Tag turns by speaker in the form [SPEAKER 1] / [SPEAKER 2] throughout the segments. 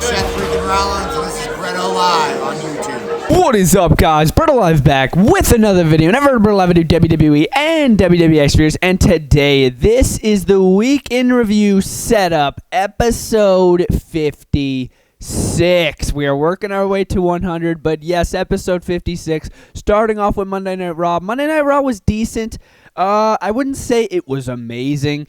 [SPEAKER 1] Seth freaking Rollins, and this is BrettO Live on YouTube.
[SPEAKER 2] What is up, guys? BrettO Live back with another video. And I've heard BrettO Live do WWE and WWE Experience. And today, this is the Week in Review setup, episode 56. We are working our way to 100, but yes, episode 56. Starting off with Monday Night Raw. Monday Night Raw was decent. I wouldn't say it was amazing.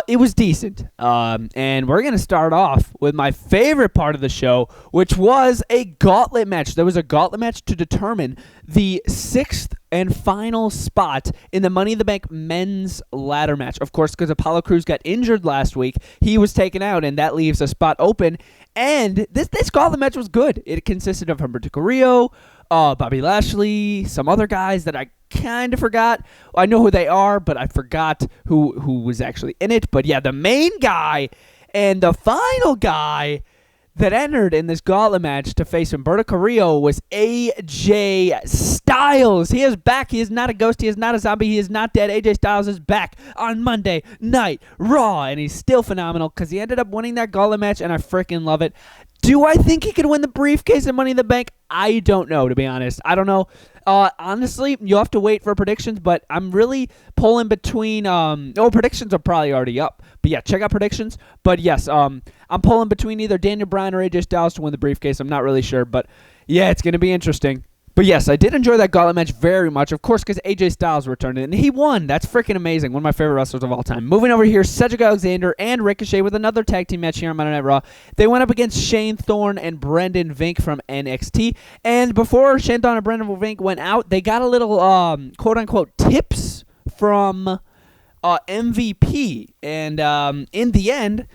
[SPEAKER 2] It was decent, and we're going to start off with my favorite part of the show, which was a gauntlet match. There was a gauntlet match to determine the sixth and final spot in the Money in the Bank men's ladder match. Of course, because Apollo Crews got injured last week, he was taken out, and that leaves a spot open. And this gauntlet match was good. It consisted of Humberto Carrillo, Bobby Lashley, some other guys that I kind of forgot. I know who they are, but I forgot who was actually in it. But yeah, the main guy and the final guy that entered in this gauntlet match to face Humberto Carrillo was AJ Styles. He is back. He is not a ghost. He is not a zombie. He is not dead. AJ Styles is back on Monday Night Raw, and he's still phenomenal because he ended up winning that gauntlet match, and I freaking love it. Do I think he could win the briefcase and Money in the Bank? I don't know, to be honest. I don't know. Honestly, you'll have to wait for predictions, but I'm really pulling between... predictions are probably already up. But yeah, check out predictions. But yes, I'm pulling between either Daniel Bryan or AJ Styles to win the briefcase. I'm not really sure, but yeah, it's going to be interesting. But yes, I did enjoy that gauntlet match very much, of course, because AJ Styles returned it, and he won. That's freaking amazing. One of my favorite wrestlers of all time. Moving over here, Cedric Alexander and Ricochet with another tag team match here on Monday Night Raw. They went up against Shane Thorne and Brendan Vink from NXT. And before Shane Thorne and Brendan Vink went out, they got a little, quote-unquote, tips from MVP. And in the end,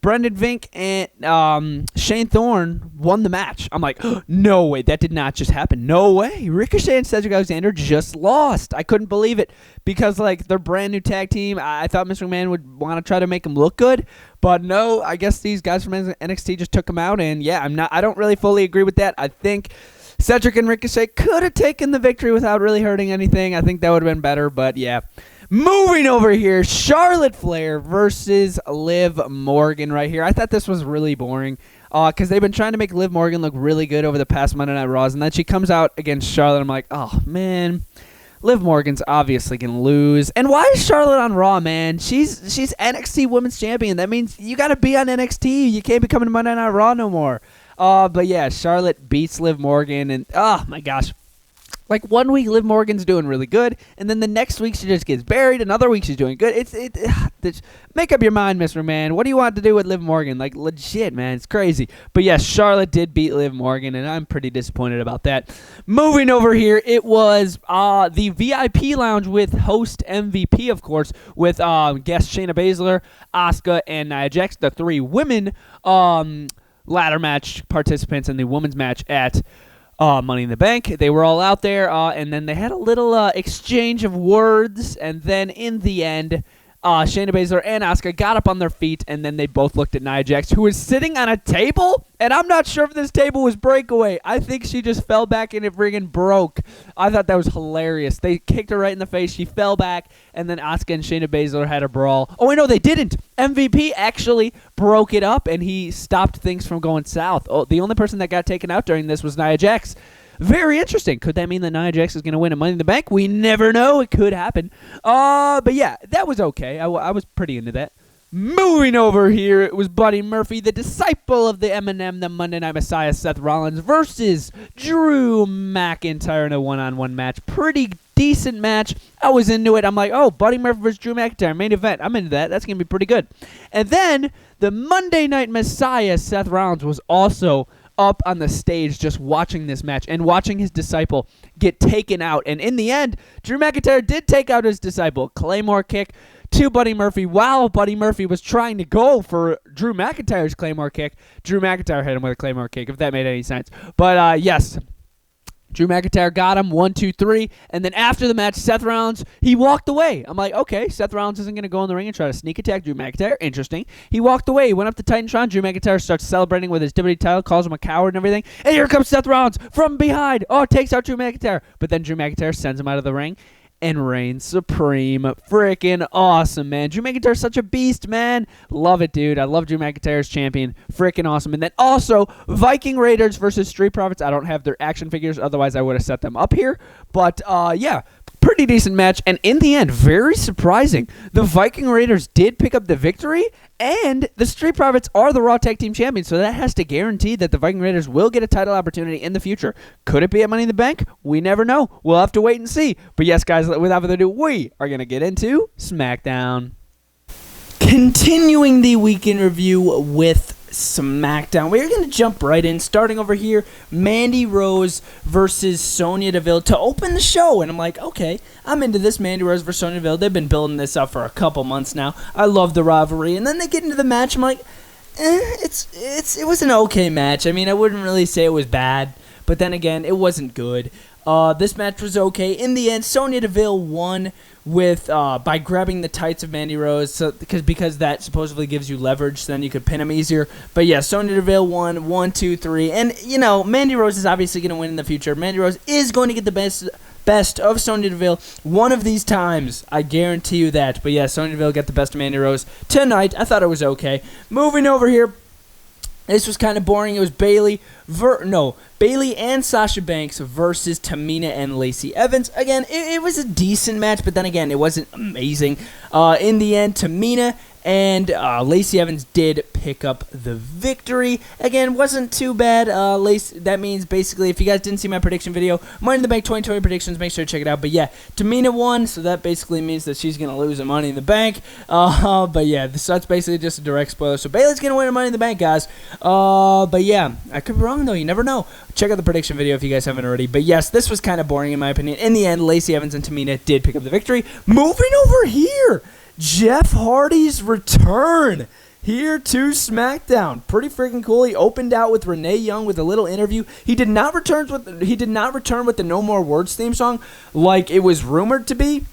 [SPEAKER 2] Brendan Vink and Shane Thorne won the match. I'm like, no way, that did not just happen. No way. Ricochet and Cedric Alexander just lost. I couldn't believe it because, like, they're brand new tag team. I thought Mr. McMahon would want to try to make them look good, but no, I guess these guys from NXT just took them out, and yeah, I don't really fully agree with that. I think Cedric and Ricochet could have taken the victory without really hurting anything. I think that would have been better, but yeah. Moving over here, Charlotte Flair versus Liv Morgan right here. I thought this was really boring because they've been trying to make Liv Morgan look really good over the past Monday Night Raws, and then she comes out against Charlotte. I'm like, oh, man, Liv Morgan's obviously going to lose. And why is Charlotte on Raw, man? She's NXT Women's Champion. That means you got to be on NXT. You can't be coming to Monday Night Raw no more. But yeah, Charlotte beats Liv Morgan, and oh, my gosh. Like, 1 week, Liv Morgan's doing really good, and then the next week she just gets buried. Another week she's doing good. Make up your mind, Mr. Man. What do you want to do with Liv Morgan? Like, legit, man. It's crazy. But yes, Charlotte did beat Liv Morgan, and I'm pretty disappointed about that. Moving over here, it was the VIP lounge with host MVP, of course, with guest Shayna Baszler, Asuka, and Nia Jax, the three women ladder match participants in the women's match at Money in the Bank. They were all out there, and then they had a little exchange of words, and then in the end, Shayna Baszler and Asuka got up on their feet, and then they both looked at Nia Jax, who was sitting on a table, and I'm not sure if this table was breakaway. I think she just fell back and it friggin' broke. I thought that was hilarious. They kicked her right in the face. She fell back, and then Asuka and Shayna Baszler had a brawl. Oh, wait, no, they didn't. MVP actually broke it up, and he stopped things from going south. Oh, the only person that got taken out during this was Nia Jax. Very interesting. Could that mean that Nia Jax is going to win a Money in the Bank? We never know. It could happen. But yeah, that was okay. I was pretty into that. Moving over here, it was Buddy Murphy, the disciple of the Eminem, the Monday Night Messiah, Seth Rollins, versus Drew McIntyre in a one-on-one match. Pretty decent match. I was into it. I'm like, oh, Buddy Murphy versus Drew McIntyre, main event. I'm into that. That's going to be pretty good. And then the Monday Night Messiah, Seth Rollins, was also up on the stage just watching this match and watching his disciple get taken out. And in the end, Drew McIntyre did take out his disciple. Claymore kick to Buddy Murphy while Buddy Murphy was trying to go for Drew McIntyre's Claymore kick. Drew McIntyre hit him with a Claymore kick, if that made any sense. But yes, Drew McIntyre got him, 1, 2, 3, and then after the match, Seth Rollins, he walked away. I'm like, okay, Seth Rollins isn't going to go in the ring and try to sneak attack Drew McIntyre. Interesting. He walked away. He went up to Titantron. Drew McIntyre starts celebrating with his WWE title, calls him a coward and everything, and here comes Seth Rollins from behind. Oh, takes out Drew McIntyre. But then Drew McIntyre sends him out of the ring, and reign supreme. Freaking awesome, man. Drew McIntyre's such a beast, man. Love it, dude. I love Drew McIntyre as champion. Freaking awesome. And then also, Viking Raiders versus Street Profits. I don't have their action figures, otherwise I would have set them up here. But, yeah, pretty decent match. And in the end, very surprising, the Viking Raiders did pick up the victory, and the Street Profits are the Raw Tag Team Champions, so that has to guarantee that the Viking Raiders will get a title opportunity in the future. Could it be at Money in the Bank? We never know. We'll have to wait and see. But yes, guys, without further ado, we are going to get into SmackDown. Continuing the weekend review with SmackDown, we're going to jump right in, starting over here, Mandy Rose versus Sonia Deville to open the show, and I'm like, okay, I'm into this. Mandy Rose versus Sonia Deville. They've been building this up for a couple months now. I love the rivalry, and then they get into the match. I'm like, it was an okay match. I mean, I wouldn't really say it was bad, but then again, it wasn't good. This match was okay. In the end, Sonya Deville won with by grabbing the tights of Mandy Rose, because that supposedly gives you leverage, so then you could pin him easier. But yeah, Sonya Deville won 1, 2, 3, and you know Mandy Rose is obviously going to win in the future. Mandy Rose is going to get the best of Sonya Deville one of these times. I guarantee you that. But yeah, Sonya Deville got the best of Mandy Rose tonight. I thought it was okay. Moving over here. This was kind of boring. It was Bayley and Sasha Banks versus Tamina and Lacey Evans. Again, it was a decent match, but then again, it wasn't amazing. In the end, Tamina and Lacey Evans did pick up the victory. Again, wasn't too bad. That means basically, if you guys didn't see my prediction video, Money in the Bank 2020 predictions, make sure to check it out. But yeah, Tamina won, so that basically means that she's going to lose at Money in the Bank. But yeah, that's basically just a direct spoiler. So Bayley's going to win at Money in the Bank, guys. But yeah, I could be wrong, though. You never know. Check out the prediction video if you guys haven't already. But yes, this was kind of boring in my opinion. In the end, Lacey Evans and Tamina did pick up the victory. Moving over here, Jeff Hardy's return here to SmackDown. Pretty freaking cool. He opened out with Renee Young with a little interview. He did not return with the No More Words theme song like it was rumored to be.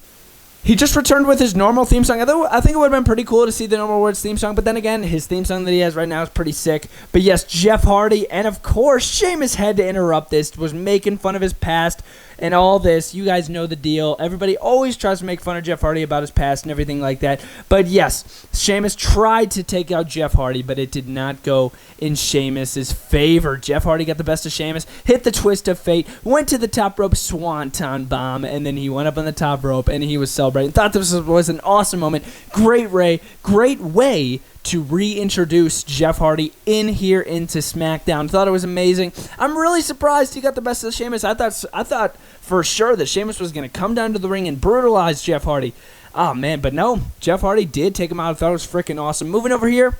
[SPEAKER 2] He just returned with his normal theme song. I think it would have been pretty cool to see the No More Words theme song, but then again, his theme song that he has right now is pretty sick. But yes, Jeff Hardy, and of course, Sheamus had to interrupt this, was making fun of his past and all this. You guys know the deal. Everybody always tries to make fun of Jeff Hardy about his past and everything like that. But yes, Sheamus tried to take out Jeff Hardy, but it did not go in Sheamus's favor. Jeff Hardy got the best of Sheamus, hit the twist of fate, went to the top rope swanton bomb, and then he went up on the top rope, and he was celebrating. Thought this was an awesome moment. Great way to reintroduce Jeff Hardy in here into SmackDown. Thought it was amazing. I'm really surprised he got the best of Sheamus. I thought for sure that Sheamus was going to come down to the ring and brutalize Jeff Hardy. Oh, man, but no. Jeff Hardy did take him out. I thought it was freaking awesome. Moving over here,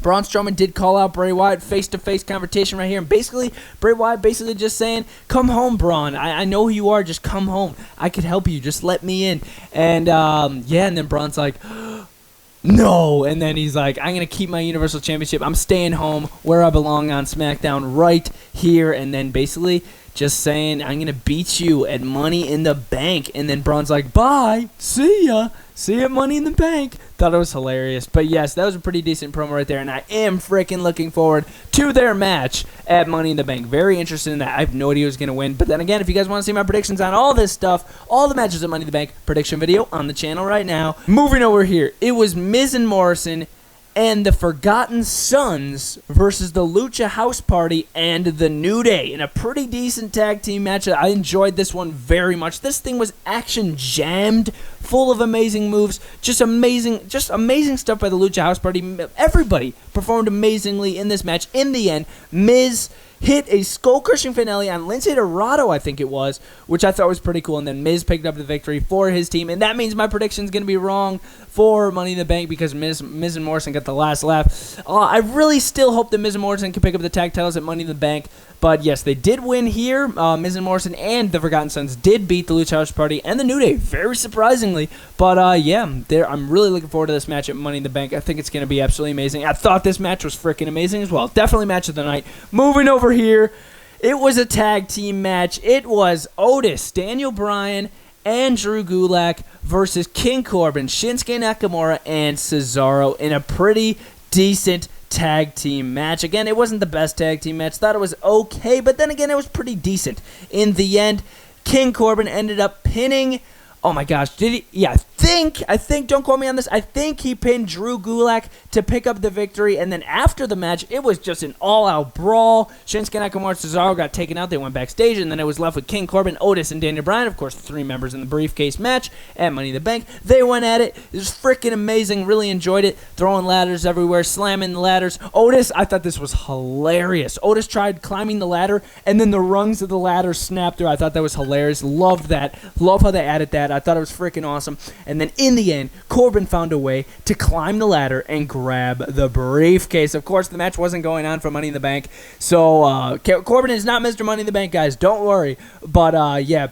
[SPEAKER 2] Braun Strowman did call out Bray Wyatt, face-to-face confrontation right here. And basically, Bray Wyatt basically just saying, come home, Braun. I know who you are. Just come home. I could help you. Just let me in. And, yeah, and then Braun's like, no. And then he's like, I'm going to keep my Universal Championship. I'm staying home where I belong on SmackDown right here. And then basically just saying, I'm going to beat you at Money in the Bank. And then Braun's like, bye. See ya. See you at Money in the Bank. Thought it was hilarious. But yes, that was a pretty decent promo right there. And I am freaking looking forward to their match at Money in the Bank. Very interested in that. I have no idea who's going to win. But then again, if you guys want to see my predictions on all this stuff, all the matches at Money in the Bank, prediction video on the channel right now. Moving over here, it was Miz and Morrison and the Forgotten Sons versus the Lucha House Party and the New Day in a pretty decent tag team match. I enjoyed this one very much. This thing was action jammed, full of amazing moves, just amazing stuff by the Lucha House Party. Everybody performed amazingly in this match. In the end, Miz hit a skull-crushing finale on Lince Dorado, I think it was, which I thought was pretty cool. And then Miz picked up the victory for his team. And that means my prediction's going to be wrong for Money in the Bank because Miz and Morrison got the last laugh. I really still hope that Miz and Morrison can pick up the tag titles at Money in the Bank. But yes, they did win here. Miz and Morrison and the Forgotten Sons did beat the Lucha House Party and the New Day, very surprisingly. But yeah, I'm really looking forward to this match at Money in the Bank. I think it's going to be absolutely amazing. I thought this match was freaking amazing as well. Definitely match of the night. Moving over here, it was a tag team match. It was Otis, Daniel Bryan, and Drew Gulak versus King Corbin, Shinsuke Nakamura, and Cesaro in a pretty decent tag team match. Again, it wasn't the best tag team match. Thought it was okay, but then again, it was pretty decent. In the end, King Corbin ended up pinning Oh my gosh, did he? Yeah, I think, don't quote me on this, I think he pinned Drew Gulak to pick up the victory, and then after the match, it was just an all-out brawl. Shinsuke Nakamura and Cesaro got taken out, they went backstage, and then it was left with King Corbin, Otis, and Daniel Bryan, of course, the 3 members in the briefcase match at Money in the Bank. They went at it. It was freaking amazing, really enjoyed it, throwing ladders everywhere, slamming the ladders. Otis, I thought this was hilarious. Otis tried climbing the ladder, and then the rungs of the ladder snapped through. I thought that was hilarious. Loved that. Love how they added that. I thought it was freaking awesome. And then in the end, Corbin found a way to climb the ladder and grab the briefcase. Of course, the match wasn't going on for Money in the Bank. So Corbin is not Mr. Money in the Bank, guys. Don't worry. But yeah,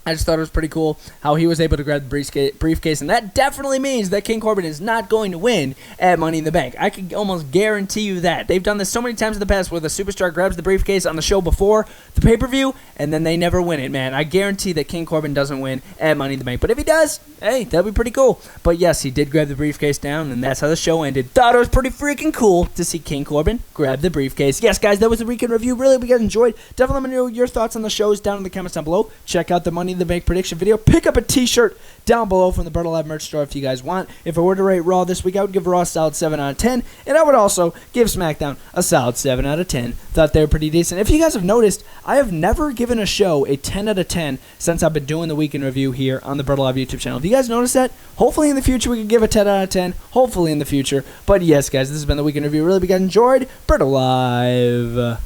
[SPEAKER 2] I just thought it was pretty cool how he was able to grab the briefcase, and that definitely means that King Corbin is not going to win at Money in the Bank. I can almost guarantee you that. They've done this so many times in the past where the superstar grabs the briefcase on the show before the pay-per-view, and then they never win it, man. I guarantee that King Corbin doesn't win at Money in the Bank. But if he does, hey, that'd be pretty cool. But yes, he did grab the briefcase down, and that's how the show ended. Thought it was pretty freaking cool to see King Corbin grab the briefcase. Yes, guys, that was the weekend review. Really, we guys enjoyed. Definitely let me know your thoughts on the shows down in the comments down below. Check out the Money in the Bank prediction video. Pick up a t-shirt down below from the BrettO Live merch store if you guys want. If I were to rate Raw this week, I would give Raw a solid 7 out of 10, and I would also give Smackdown a solid 7 out of 10. Thought they were pretty decent. If you guys have noticed, I have never given a show a 10 out of 10 since I've been doing the weekend review here on the BrettO Live YouTube channel. Have you guys noticed that? Hopefully in the future we can give a 10 out of 10. Hopefully in the future. But yes, guys, this has been the weekend review. Really, if you guys enjoyed, BrettO Live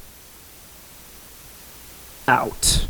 [SPEAKER 2] out.